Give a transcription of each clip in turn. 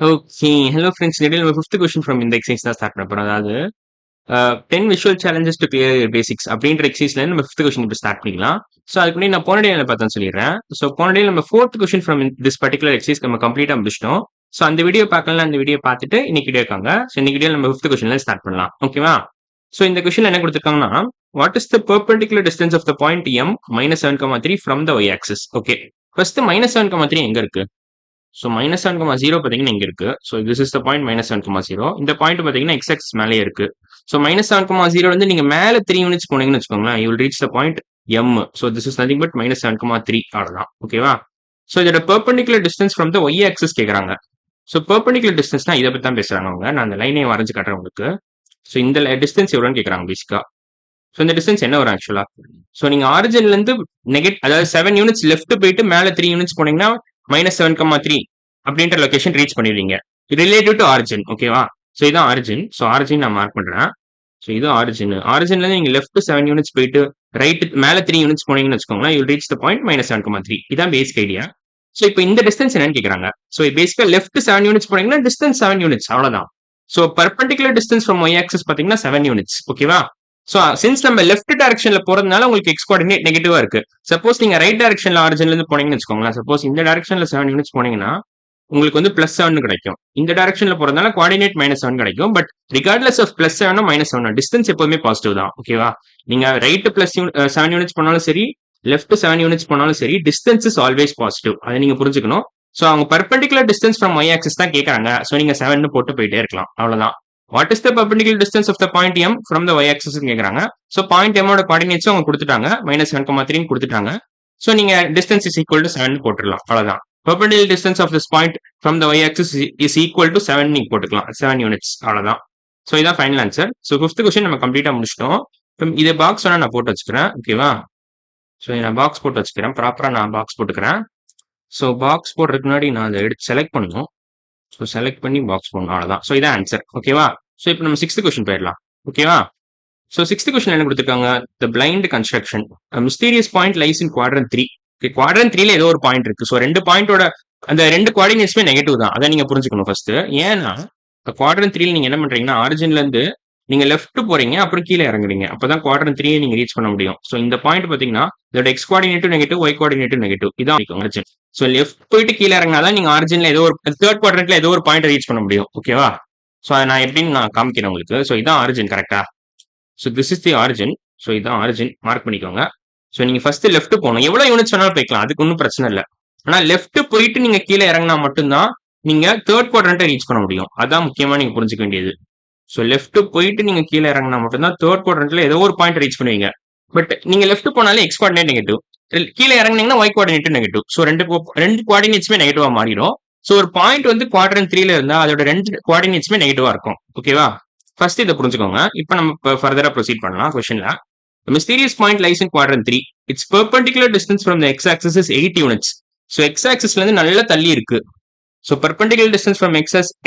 Okay. Hello friends. இடையில நம்ம fifth question from இந்த எக்ஸர்சைஸ் தான் ஸ்டார்ட் பண்ண போறோம். அதாவது 10 visual challenges to clear your basics அப்படின்ற எக்ஸர்சைஸ்ல நம்ம 5த் கொஸ்டின் இப்ப ஸ்டார்ட் பண்ணிக்கலாம். ஸோ அதுக்கு முன்னாடி நான் போன டே என்ன பார்த்தேன்னு சொல்லிடுறேன். ஸோ போன டே நம்ம 4th question from this particular exercise நம்ம கம்ப்ளீட்டா முடிச்சிட்டோம். ஸோ அந்த வீடியோ பார்க்கலாம், அந்த வீடியோ பார்த்துட்டு இன்னைக்கு வீடியோ இருக்காங்க. ஸோ இன்னைக்கு வீடியோ நம்ம 5th கொஸ்டின்ல ஸ்டார்ட் பண்ணலாம். ஓகேவா? ஸோ இந்த கொஸ்டின் என்ன கொடுத்துருக்காங்கன்னா, what is the perpendicular distance of the point M -7,3 from the Y axis? Okay. First -7,3 எங்க இருக்கு? ஸோ -7,0 பார்த்தீங்கன்னா இங்க இருக்கு. So this is the point -7,0. இந்த பாயிண்ட் பார்த்தீங்கன்னா எக்ஸ் ஆக்சிஸ் மேலேயே இருக்கு. ஸோ -7,0 வந்து நீங்க மேல 3 யூனிட்ஸ் போனீங்கன்னு வச்சுக்கோங்களேன், you will reach the point M. So this is nothing but -7,3 அவ்வளவுதான். ஓகேவா? ஸோ இதோட perpendicular distance from the Y axis கேட்கறாங்க. ஸோ பெர்பெண்டிகுலர் டிஸ்டன்ஸ்னா இதை பத்தி தான் பேசுறாங்க அவங்க. நான் அந்த லைனையும் வரைஞ்சு காட்டுறேன் உங்களுக்கு. ஸோ இந்த டிஸ்டன்ஸ் எவ்வளோன்னு கேட்கறாங்க பேசிக்கா. ஸோ இந்த டிஸ்டன்ஸ் என்ன வரும் ஆக்சுவலா? ஸோ நீங்க ஆரிஜின்ல இருந்து அதாவது 7 யூனிட்ஸ் லெஃப்ட் போயிட்டு மேல 3 யூனிட்ஸ் போனீங்கன்னா -7,3 அப்படின்ற லொகேஷன் ரீச் பண்ணிடுவீங்க. Relative to origin. ஓகேவா? ஸோ இதான் ஆரிஜின். ஸோ ஆரிஜின் நான் மார்க் பண்றேன். ஸோ இது ஆரிஜின். ஆரிஜின்ல இருந்து நீங்க லெஃப்ட் 7 யூனிட்ஸ் போயிட்டு ரைட் மேல 3 யூனிட்ஸ் போனீங்கன்னு வச்சுக்கோங்களேன், யூ ரீச் த பாயிண்ட் -7,3. இதான் பேசிக் ஐடியா. ஸோ இப்போ இந்த டிஸ்டன்ஸ் என்னன்னு கேட்கறாங்க. ஸோ பேசிக்கா லெஃப்ட் 7 யூனிட்ஸ் போனீங்கன்னா டிஸ்டன்ஸ் 7 யூனிட்ஸ் அவ்வளவுதான். So perpendicular distance from Y axis பாத்தீங்கன்னா 7 யூனிட்ஸ். ஓகேவா? ஸோ சின்ஸ் நம்ம லெஃப்ட் டைரக்ஷன்ல போறதுனால உங்களுக்கு எக்ஸ் கோஆர்டினேட் நெகட்டிவா இருக்கு. சப்போஸ் நீங்க ரைட் டைரக்ஷன்ல ஆரிஜின்ல இருந்து போனீங்கன்னு வச்சுக்கோங்களேன், சப்போஸ் இந்த டைரக்ஷன்ல 7 யூனிட்ஸ் போனீங்கன்னா உங்களுக்கு வந்து +7 கிடைக்கும். இந்த டைரக்ஷன்ல போறதுனால கோஆர்டினேட் -7 கிடைக்கும். பட் ரிகார்ட்லெஸ் ஆஃப் +7 -7 டிஸ்டன்ஸ் எப்பவுமே பாசிட்டிவ் தான். ஓகேவா? நீங்க ரைட் +7 யூனிட்ஸ் போனாலும் சரி, லெஃப்ட் 7 யூனிட்ஸ் போனாலும் சரி, டிஸ்டன்ஸ் இஸ் ஆல்வேஸ் பாசிட்டிவ். அதை நீங்க புரிஞ்சுக்கணும். ஸோ அவங்க perpendicular distance from Y axis தான் கேட்கறாங்க. ஸோ நீங்க 7 போட்டு போயிட்டே இருக்கலாம். அவ்வளவுதான். What is the perpendicular distance of the point M from the Y axis கேட்கறாங்க. ஸோ பாயிண்ட் எம்மோட கோஆர்டினேட்ஸும் அவங்க கொடுத்துட்டாங்க. -7,3 கொடுத்துட்டாங்க. ஸோ நீங்க டிஸ்டன்ஸ் இஸ் ஈக்குவல் டு 7 போட்டுடலாம். அவ்வளவுதான். perpendicular distance of this point from the y axis is equal to 7 நீங்க போட்டுக்கலாம். 7 யூனிட்ஸ் அவ்வளவுதான். ஸோ இதான் final answer. So 5th question நம்ம கம்ப்ளீட்டா முடிச்சிட்டோம். இதை பாக்ஸ் வேணா நான் போட்டு வச்சுக்கிறேன். ஓகேவா? ஸோ நான் பாக்ஸ் போட்டு வச்சுக்கிறேன். ப்ராப்பரா நான் பாக்ஸ் போட்டுக்கிறேன். ஸோ பாக்ஸ் போடுறதுக்கு முன்னாடி நான் அதை எடுத்து செலக்ட் பண்ணணும். ஸோ செலக்ட் பண்ணி பாக்ஸ் போடணும். அவ்வளவுதான். ஸோ இதான் ஆன்சர். ஓகேவா? ஸோ இப்போ நம்ம 6th கொஸ்டின் போயிடலாம். ஓகேவா? ஸோ 6th கொஸ்டின் என்ன கொடுத்துருக்காங்க? The blind construction mysterious point lies in quadrant 3. Quadrant 3ல ஏதோ ஒரு பாயிண்ட் இருக்கு. ஸோ 2 பாயிண்டோட அந்த 2 கோஆர்டினேட்ஸ்மே நெகட்டிவ் தான். அதை நீங்க புரிஞ்சுக்கணும் ஃபர்ஸ்ட். ஏன்னா குவாட்ரண்ட் 3ல நீங்க என்ன பண்றீங்கன்னா, ஆரிஜின்ல இருந்து நீங்க லெஃப்ட் போறீங்க, அப்புறம் கீழே இறங்குறீங்க. அப்பதான் குவாட்ரண்ட் 3 நீங்க ரீச் பண்ண முடியும். ஸோ இந்த பாயிண்ட் பாத்தீங்கன்னா இதோட எக்ஸ் கோஆர்டினேட்டும் நெகட்டிவ், ஒய் கோஆர்டினேட்டும் நெகட்டிவ். இதான் ஆரிஜின். ஸோ லெஃப்ட் போயிட்டு கீழே இறங்கினாதான் நீங்க ஆரிஜின்ல ஏதோ ஒரு தேர்ட் குவாட்ரண்ட்ல ஏதோ ஒரு பாயிண்ட் ரீச் பண்ண முடியும். ஓகேவா? ஸோ அதை நான் எப்படின்னு நான் காமிக்கிறேன் உங்களுக்கு. ஸோ இதான் ஆரிஜின். கரெக்டா? So this is the origin. So இதான் ஆரிஜின். மார்க் பண்ணிக்கோங்க. ஸோ நீங்க ஃபர்ஸ்ட் லெஃப்ட் போகணும். எவ்வளவு யூனிட்ஸ் வேணாலும் போய்க்கலாம், அதுக்கு ஒன்றும் பிரச்சனை இல்லை. ஆனா லெஃப்ட் போயிட்டு நீங்க கீழே இறங்கினா மட்டும்தான் நீங்க தேர்ட் குவாட்ரண்ட்டை ரீச் பண்ண முடியும். அதான் முக்கியமா நீங்க புரிஞ்சுக்க வேண்டியது. ஸோ லெஃப்ட் போயிட்டு நீங்க கீழே இறங்கினா மட்டும்தான் தேர்ட் குவாட்ரண்ட்ல ஏதோ ஒரு பாயிண்ட் ரீச் பண்ணுவீங்க. பட் நீங்க லெஃப்ட் போனாலே எக்ஸ் கோஆர்டினேட் நெகட்டிவ், கீழே இறங்கினீங்கன்னா ஒய் கோஆர்டினேட் நெகட்டிவ். ஸோ ரெண்டு கோஆர்டினேட்ஸ்மே நெகட்டிவா மாறிடும். ஸோ ஒரு பாயிண்ட் வந்து குவாட்ரண்ட் 3ல இருந்தா அதோட 2 கோஆர்டினேட்ஸ்மே நெகட்டிவா இருக்கும். ஓகேவா? ஃபர்ஸ்ட் இதை புரிஞ்சுக்கோங்க. இப்போ நம்ம ஃபர்தரா ப்ரொசீட் பண்ணலாம். கொஸ்டின்ல the mysterious point lies in quadrant 3. Its perpendicular distance from the x-axis is 8 units. So x-axisல இருந்து நல்லா தள்ளி இருக்கு. So perpendicular distance from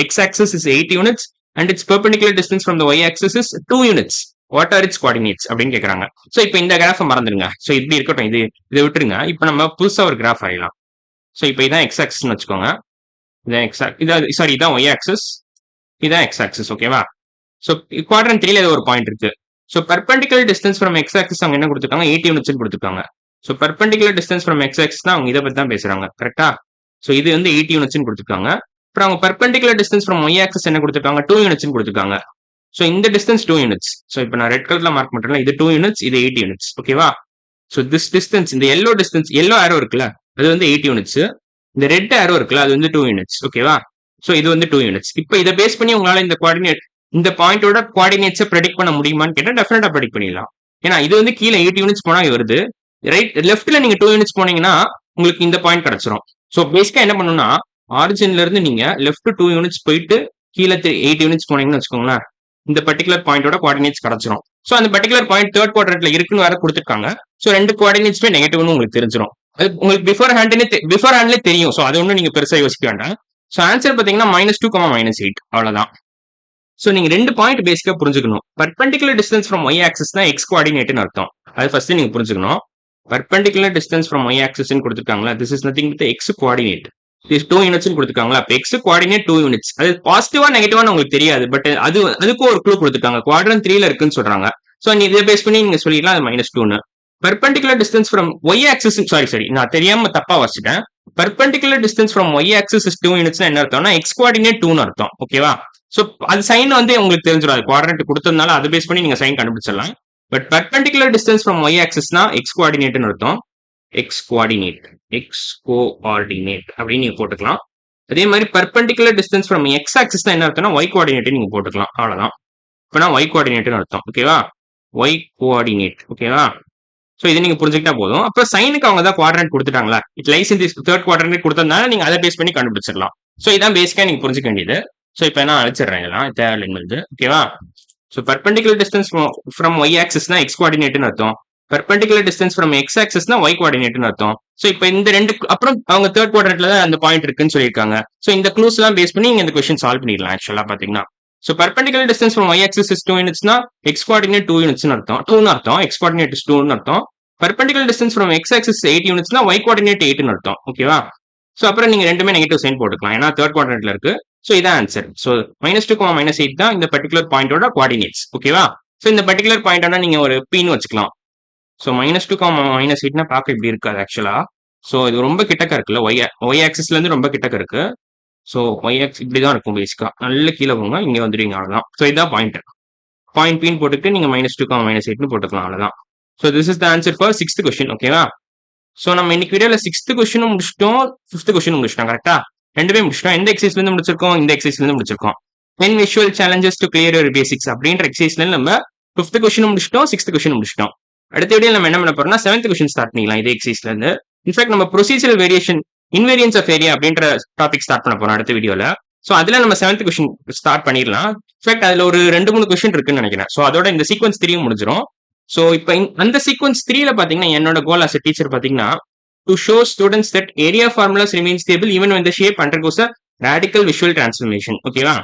x-axis is 8 units and its perpendicular distance from the y-axis is 2 units. What are its coordinates அப்படின்னு கேக்குறாங்க. So இப்போ இந்த கிராஃபை மறந்துடுங்க. So இப்படி இருக்கட்டும், இதை விட்டுருங்க. இப்போ நம்ம புதுசா ஒரு கிராஃப் வரையலாம். So இப்போ இதான் x-axisன்னு வச்சுக்கோங்க. இதான் y-axis, இதான் x-axis. ஓகேவா? So quadrant 3ல ஏதோ ஒரு பாயிண்ட் இருக்கு. So perpendicular distance from X axis அவங்க என்ன கொடுத்துருக்காங்க? 8 யூனிட்ஸ் கொடுத்துருக்காங்க. So perpendicular distance from X axis தான் அவங்க இதை பத்தி தான் பேசுறாங்க. கரெக்டா? ஸோ இது வந்து 8 யூனிட்ஸ் கொடுத்துருக்காங்க. அப்புறம் அவங்க perpendicular distance from Y axis என்ன கொடுத்துருக்காங்க? 2 யூனிட்ஸ் கொடுத்துருக்காங்க. ஸோ இந்த டிஸ்டன்ஸ் 2 யூனிட்ஸ். ஸோ இப்போ நான் ரெட் கலர்ல மார்க் பண்றேன். இது 2 யூனிட்ஸ், இது 8 யூனிட்ஸ். ஓகேவா? ஸோ திஸ் டிஸ்டன்ஸ், இந்த எல்லோ டிஸ்டன்ஸ், எல்லோ ஆரோ இருக்குல்ல, அது வந்து 8 யூனிட்ஸ். இந்த ரெட் ஆரோ இருக்குல்ல, அது வந்து 2 யூனிட்ஸ். ஓகேவா? ஸோ இது வந்து 2 யூனிட்ஸ். இப்போ இதை பேஸ் பண்ணி உங்களால இந்த கோஆர்டினேட், இந்த பாயிண்டோட கோஆர்டினேட்ஸை ப்ரெடிக்ட் பண்ண முடியுமான்னு கேட்டா டெஃபினட்டா ப்ரெடிக்ட் பண்ணிடலாம். ஏன்னா இது வந்து கீழே 8 யூனிட்ஸ் போனா வருது. ரைட் லெஃப்ட்ல நீங்க 2 யூனிட்ஸ் போனீங்கன்னா உங்களுக்கு இந்த பாயிண்ட் கிடைச்சிரும். ஸோ பேசிக்கா என்ன பண்ணணும்னா, ஆரிஜின்ல இருந்து நீங்க லெஃப்ட் 2 யூனிட்ஸ் போயிட்டு கீழே 8 யூனிட்ஸ் போனீங்கன்னு வச்சுக்கோங்களேன், இந்த பர்டிகுலர் பாயிண்டோட கோஆர்டினேட்ஸ் கிடைச்சிரும். ஸோ அந்த பர்டிகுலர் பாயிண்ட் தேர்ட் குவாட்ரண்ட்ல இருக்குன்னு வேற கொடுத்துருக்காங்க. ஸோ 2 கோஆர்டினேட்ஸ்மே நெகட்டிவ்னு உங்களுக்கு தெரிஞ்சிடும். அது உங்களுக்கு பிஃபோர் ஹேண்ட்லேயே தெரியும். ஸோ அது ஒன்றும் நீங்க பெருசா யோசிக்க வேண்டாம். ஸோ ஆன்சர் பார்த்தீங்கன்னா -2, -8 அவ்வளவுதான். ஸோ நீங்க 2 பாயிண்ட் பேசிக்கா புரிஞ்சுக்கணும். Perpendicular distance from Y axis தான் எக்ஸ் கோஆர்டினேட்னு அர்த்தம். அது ஃபர்ஸ்ட் நீங்க புரிஞ்சுக்கணும். Perpendicular distance from Y axis கொடுத்துருக்காங்களா, this is nothing with X coordinate. Two units கொடுத்துருக்காங்களா? அப்ப எக்ஸ் கோஆர்டினேட் 2 யூனிட்ஸ். அது பாசிட்டிவா நெகட்டிவான்னு உங்களுக்கு தெரியாது. பட் அதுக்கும் ஒரு க்ளூ கொடுத்துருக்காங்க. குவாட்ரண்ட் 3ல இருக்குன்னு சொல்றாங்க. சோ நீ இதை பேஸ் பண்ணி நீங்க சொல்லிடலாம் அது -2ன்னு. Perpendicular distance from Y axis sorry நான் தெரியாம தப்பா வச்சுட்டேன். Perpendicular distance from Y axis is 2 யூனிட்ஸ்னா என்ன அர்த்தம்னா எக்ஸ் கோஆர்டினேட் 2ன்னு அர்த்தம். ஓகேவா? சோ அது சைன் வந்து உங்களுக்கு தெரிஞ்சிடும். குவாட்ரண்ட் கொடுத்ததுனால அதை பேஸ் பண்ணி நீங்க சைன் கண்டுபிடிச்சிடலாம். But perpendicular distance from Y ஆக்சிஸ்னா எக்ஸ் கோஆர்டினேட்னு அர்த்தம். எக்ஸ் கோஆர்டினேட் அப்படின்னு நீங்க போட்டுக்கலாம். அதே மாதிரி perpendicular distance from X axis என்ன அர்த்தம்னா ஒய் கோஆர்டினேட் நீங்க போட்டுக்கலாம். அவ்வளவுதான். இப்பனா ஒய் கோஆர்டினேட்னு அர்த்தம். ஓகேவா? Y coordinate. ஓகேவா? சோ இது நீங்க புரிஞ்சுக்கிட்டா போதும். அப்ப சைனுக்கு அவங்க தான் குவாட்ரண்ட் கொடுத்துட்டாங்களா? It lies in this third quadrant கொடுத்ததுனால நீங்க அதை பேஸ் பண்ணி கண்டுபிடிச்சிடலாம். சோ இதான் பேசிக்கா நீங்க புரிஞ்சுக்க வேண்டியது. சோ இப்போ நான் அழிச்சிடுறேன் இதெல்லாம் தேவையில்லை. ஓகேவா? So perpendicular distance from Y ஆக்சிஸ்னா எக்ஸ் கோஆர்டினேட்னு அர்த்தம். பெர்பெண்டிகுலர் டிஸ்டன்ஸ் ஃப்ரம் எக்ஸ் ஆக்சிஸ்னா ஒய் கோஆர்டினேட்னு அர்த்தம். சோ இப்போ இந்த ரெண்டு அப்புறம் அவங்க தேர்ட் குவாட்ரண்ட்ல தான் அந்த பாயிண்ட் இருக்குன்னு சொல்லியிருக்காங்க. சோ இந்த க்ளூஸ் எல்லாம் பேஸ் பண்ணி நீங்க இந்த கொஸ்டின் சால்வ் பண்ணிடலாம் ஆக்சுவலா பாத்தீங்கன்னா. So perpendicular distance from Y axis is 2 யூனிட்ஸ்னா எக்ஸ் கோஆர்டினேட் 2 யூனிட்ஸ்னு அர்த்தம். 2ன்னு அர்த்தம். எக்ஸ் கோஆர்டினேட் இஸ் 2ன்னு அர்த்தம். Perpendicular distance from X axis 8 யூனிட்ஸ்னா ஒய் கோஆர்டினேட் 8ன்னு அர்த்தம். ஓகேவா? சோ அப்புறம் நீங்க ரெண்டுமே நெகட்டிவ் சைன் போட்டுக்கலாம். ஏன்னா தேர்ட் குவாட்ரண்ட்ல இருக்கு. சோ இதான் ஆன்சர். சோ -2, -8 தான் இந்த பர்டிகுலர் பாயிண்டோட கோஆர்டினேட்ஸ். ஓகேவா? சோ இந்த பர்டிகுலர் பாயிண்டோட நீங்க ஒரு பின்னு வச்சுக்கலாம். ஸோ -2, -8னா பார்க்க இப்படி இருக்காது ஆக்சுவலா. ஸோ இது ரொம்ப கிட்டக்க இருக்குல்ல, ஒய் ஆக்சிஸ்ல இருந்து ரொம்ப கிட்டக்க இருக்கு. ஸோ ஒய் ஆக்ஸ் இப்படிதான் இருக்கும் பேசிக்கா. நல்ல கீழே போங்க, இங்க வந்துடுவீங்க அவ்வளவுதான். ஸோ இதான் பாயிண்ட் பின்னு போட்டுட்டு நீங்க -2, -8ன்னு போட்டுக்கலாம் அவ்வளவுதான். So this is the answer for 6th question. ஓகேவா? ஸோ நம்ம இன்னைக்கு வீடியோல 6th கொஸ்டினும் முடிச்சிட்டோம், 5th கொஸ்டினும் முடிச்சிட்டோம். கரெக்டா? ரெண்டுமே முடிச்சிட்டோம். எந்த எக்ஸைஸ்ல இருந்து முடிச்சிருக்கோம்? இந்த எக்ஸைஸ்ல இருந்து முடிச்சிருக்கோம். 10 visual challenges to clear your basics அப்படின்ற எக்ஸைஸ்ல நம்ம 5th கொஸ்டினும் முடிச்சிட்டோம், 6th கொஸ்டினும் முடிச்சிட்டோம். அடுத்த வீடியோ நம்ம என்ன பண்ண போறோம்னா 7th கொஸ்டின் ஸ்டார்ட் பண்ணிக்கலாம் இதே எக்ஸைஸ்ல இருந்து. இன்ஃபேக்ட் நம்ம procedural variation invariance of area அப்படின்ற டாபிக் ஸ்டார்ட் பண்ண போறோம் அடுத்த வீடியோல. சோ அதுல நம்ம 7th கொஸ்டின் ஸ்டார்ட் பண்ணிடலாம். இன்ஃபேக்ட் அதுல ஒரு 2-3 கொஸ்டின் இருக்குன்னு நினைக்கிறேன். சோ அதோட இந்த சீக்வன்ஸ் 3 முடிஞ்சிடும். சோ இப்போ அந்த சீக்வன்ஸ் 3ல பாத்தீங்கன்னா என்னோட கோல் as a டீச்சர் பாத்தீங்கன்னா to show students that area formulas remain stable even when the shape undergoes a radical visual transformation. ஓகேவா?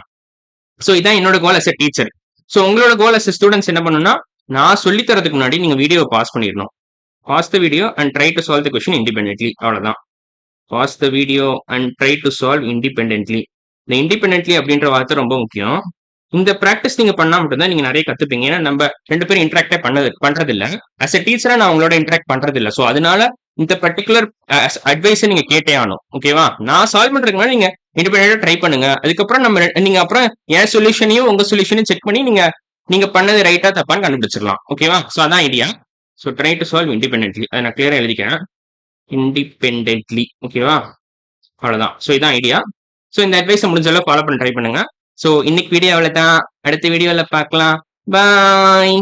சோ இதான் என்னோட கோல் as a டீச்சர். சோ உங்களோட கோல் as a ஸ்டூடெண்ட்ஸ் என்ன பண்ணணும்னா நான் சொல்லி தரதுக்கு முன்னாடி நீங்க வீடியோவை பாஸ் பண்ணிடணும். Pause the video and try to solve the question independently. அவ்வளவுதான். Pause the video and try to solve independently. இந்த இண்டிபெண்டன்ட்லி அப்படின்ற வார்த்தை ரொம்ப முக்கியம். இந்த ப்ராக்டிஸ் நீங்க பண்ணா மட்டும்தான் நீங்க நிறைய கத்துப்பீங்க. ஏன்னா நம்ம 2 பேரும் இன்டராக்டே பண்றது இல்ல. as a டீச்சரா நான் உங்களோட இன்டராக்ட் பண்றது இல்ல. சோ அதனால இந்த பர்டிகுலர் அட்வைஸை நீங்க கேட்டே ஆகணும். ஓகேவா? நான் சால்வ் பண்றதுக்கு முன்னாடி நீங்க இண்டிபெண்டா ட்ரை பண்ணுங்க. அதுக்கப்புறம் நீங்க அப்புறம் என் சொல்யூஷனையும் உங்க சொல்யூஷனையும் செக் பண்ணி நீங்க பண்ணது ரைட்டா தப்பான்னு கண்டுபிடிச்சிடலாம். ஓகேவா? சோ அதான் idea. So try to solve independently. அதை நான் கிளியரா எழுதிக்கிறேன். இண்டிபெண்டன்ட்லி. ஓகேவா? அவ்வளவுதான். சோ இதான் ஐடியா. சோ இந்த அட்வைஸை முடிஞ்ச அளவு ஃபாலோ பண்ண ட்ரை பண்ணுங்க. சோ இன்னைக்கு வீடியோ அவ்வளவுதான். அடுத்த வீடியோல பார்க்கலாம். பாய்.